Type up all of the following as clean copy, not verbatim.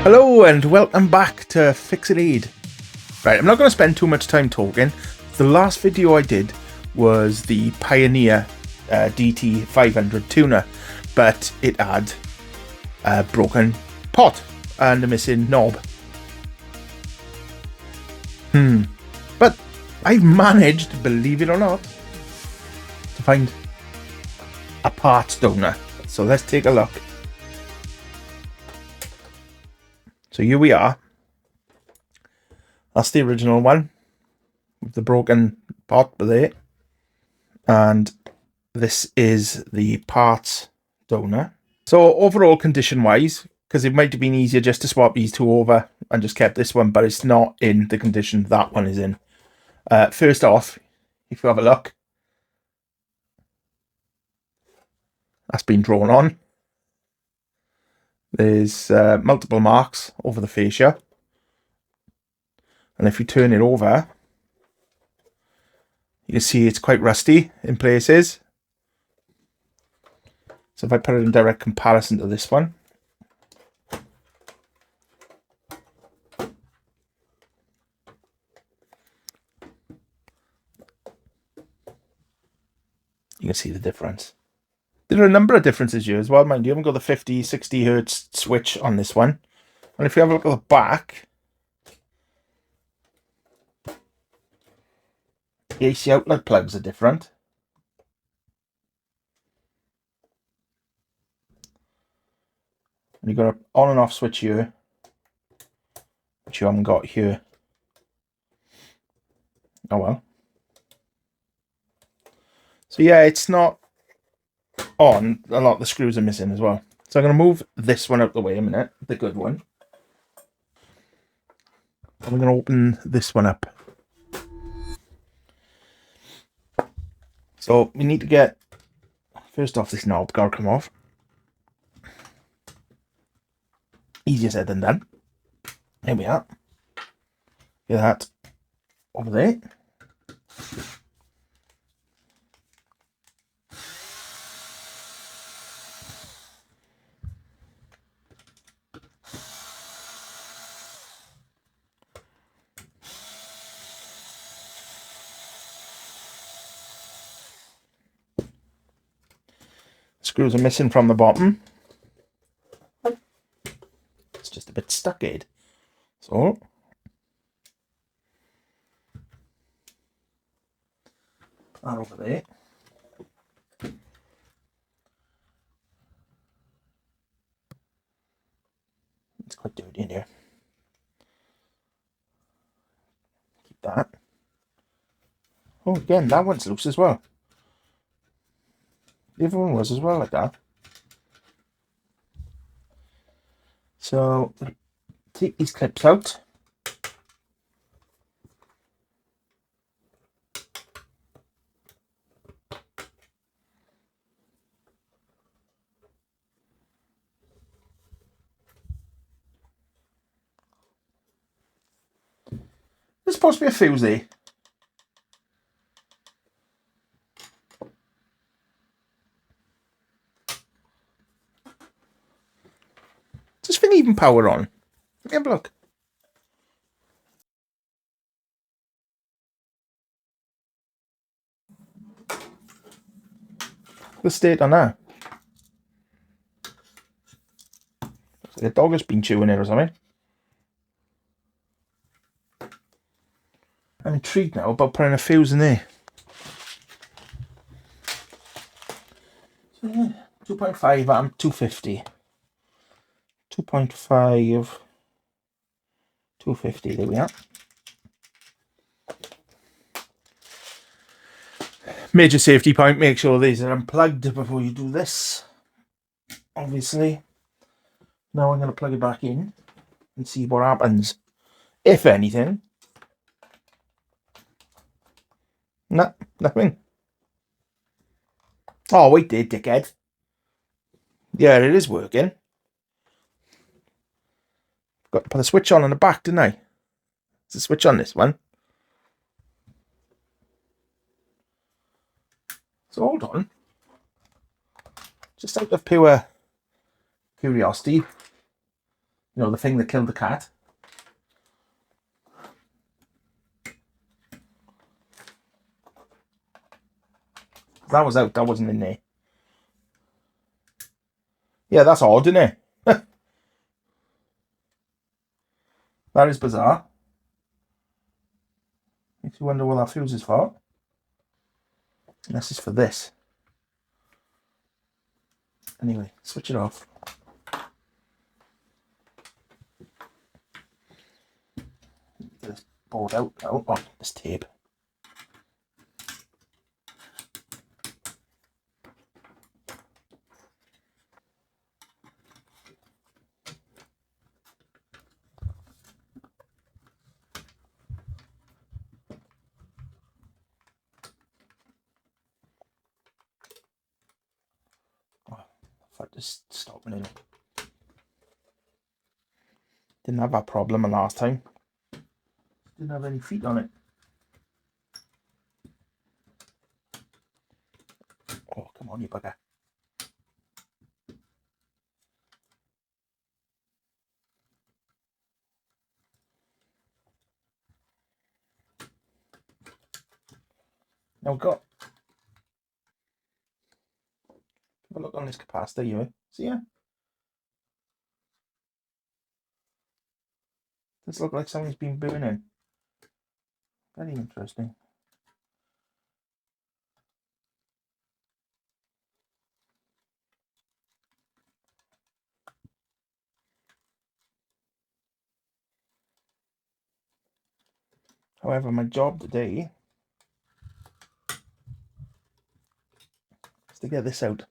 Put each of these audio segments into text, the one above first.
Hello and welcome back to Fix It Aid. Right, I'm not going to spend too much time talking. The last video I did was the Pioneer DT-500 tuner, but it had a broken pot and a missing knob. But I've managed, believe it or not, to find a parts donor. So let's take a look. So here we are. That's the original one with the broken pot there. And this is the parts donor. So overall condition wise, because it might have been easier just to swap these two over and just kept this one, but it's not in the condition that one is in. First off, if you have a look, that's been drawn on. There's multiple marks over the fascia. And if you turn it over, you can see it's quite rusty in places. So if I put it in direct comparison to this one, you can see the difference. There are a number of differences here as well, mind you. You haven't got the 50, 60 hertz switch on this one. And if you have a look at the back, the AC outlet plugs are different. And you've got an on and off switch here, which you haven't got here. Oh well. So yeah, it's not on. A lot of the screws are missing as well. So I'm going to move this one out the way a minute, the good one. And we're going to open this one up. So we need to get, first off, this knob got to come off. Easier said than done. There we are. Get that over there. Screws are missing from the bottom. It's just a bit stuck, Ed. So that over there. It's quite dirty in here. Keep that. Oh, again, that one's loose as well. The other one was as well, like that. So take these clips out. There's supposed to be a fuse there. Does this thing even power on? Let me have a look. The state on that. Looks like a dog has been chewing it or something. I'm intrigued now about putting a fuse in there. So yeah, 2.5 amp, 250. 2.5, 250, there we are. Major safety point, make sure these are unplugged before you do this. Obviously. Now I'm going to plug it back in and see what happens. If anything. Nah, nothing. Oh, wait there, dickhead. Yeah, it is working. Got to put a switch on the back, didn't I? There's a switch on this one. So hold on. Just out of pure curiosity, You know, the thing that killed the cat. That was out, that wasn't in there. Yeah, that's odd, isn't it? That is bizarre. Makes you wonder what that fuse is for. This is for this. Anyway, switch it off. Get this board out. Oh, this tape. Just stopping it. Didn't have that problem the last time. Didn't have any feet on it. Oh, come on, you bugger. Now got. Have a look on this capacitor here. See ya. Does look like something's been burning. Very interesting. However, my job today is to get this out.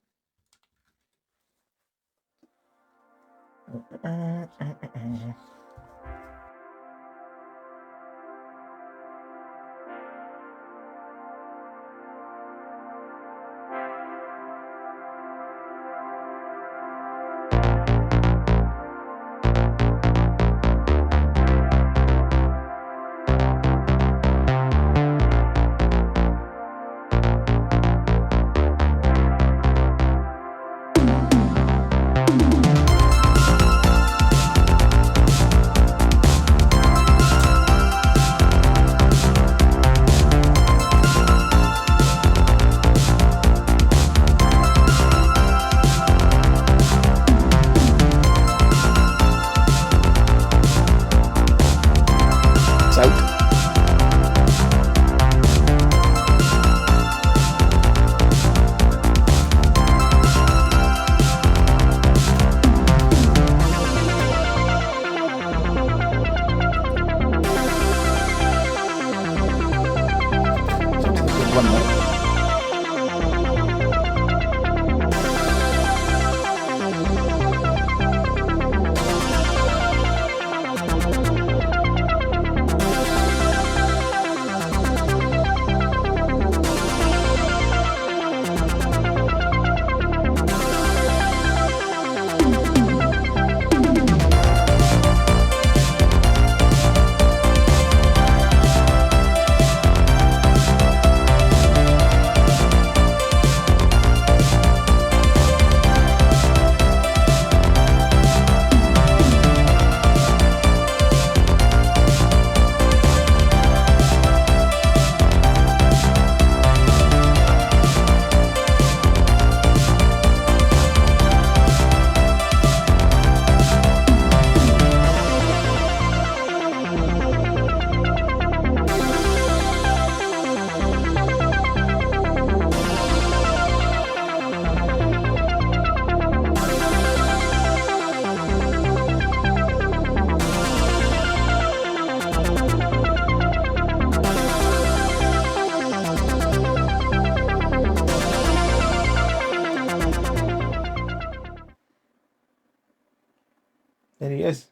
There he is.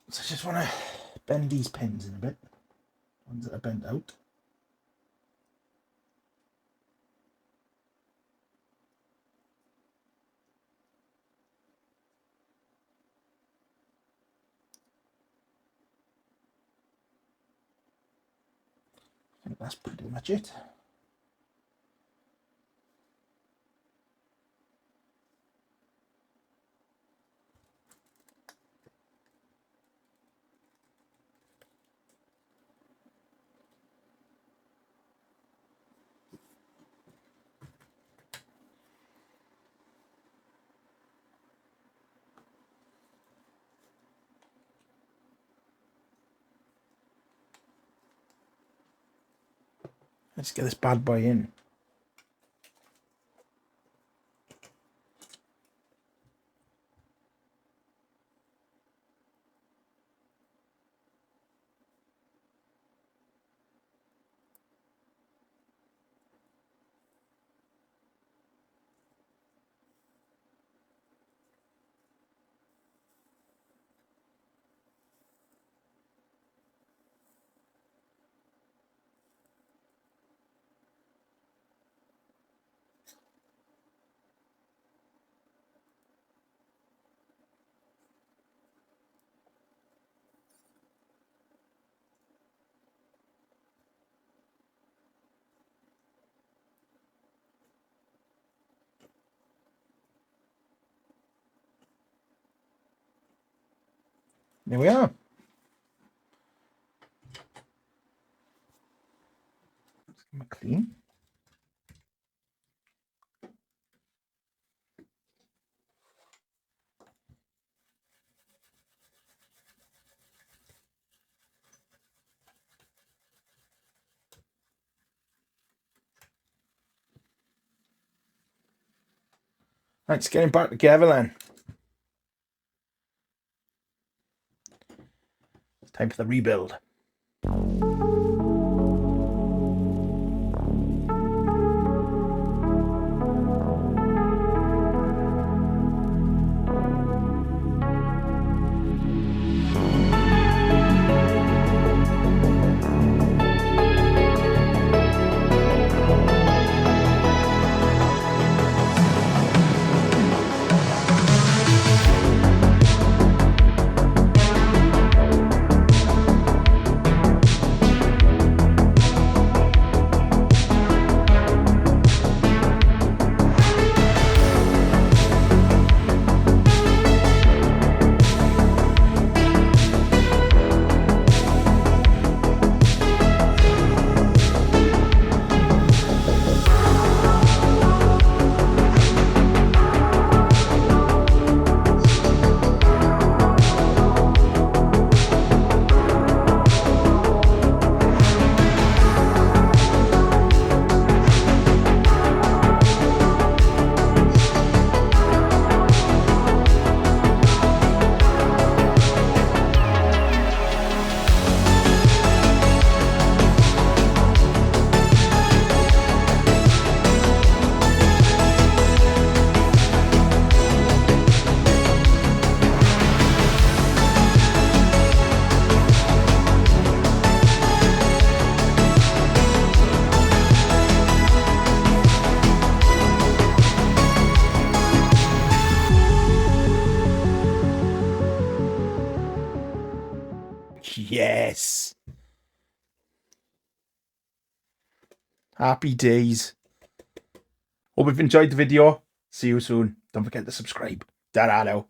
So I just want to bend these pins in a bit. Ones that are bent out. that's pretty much it. Let's get this bad boy in. There we are. Let's give them a clean. Right, let's get him back together then. It's time for the rebuild. Yes. Happy days. Hope you've enjoyed the video. See you soon. Don't forget to subscribe. Ta-ra now.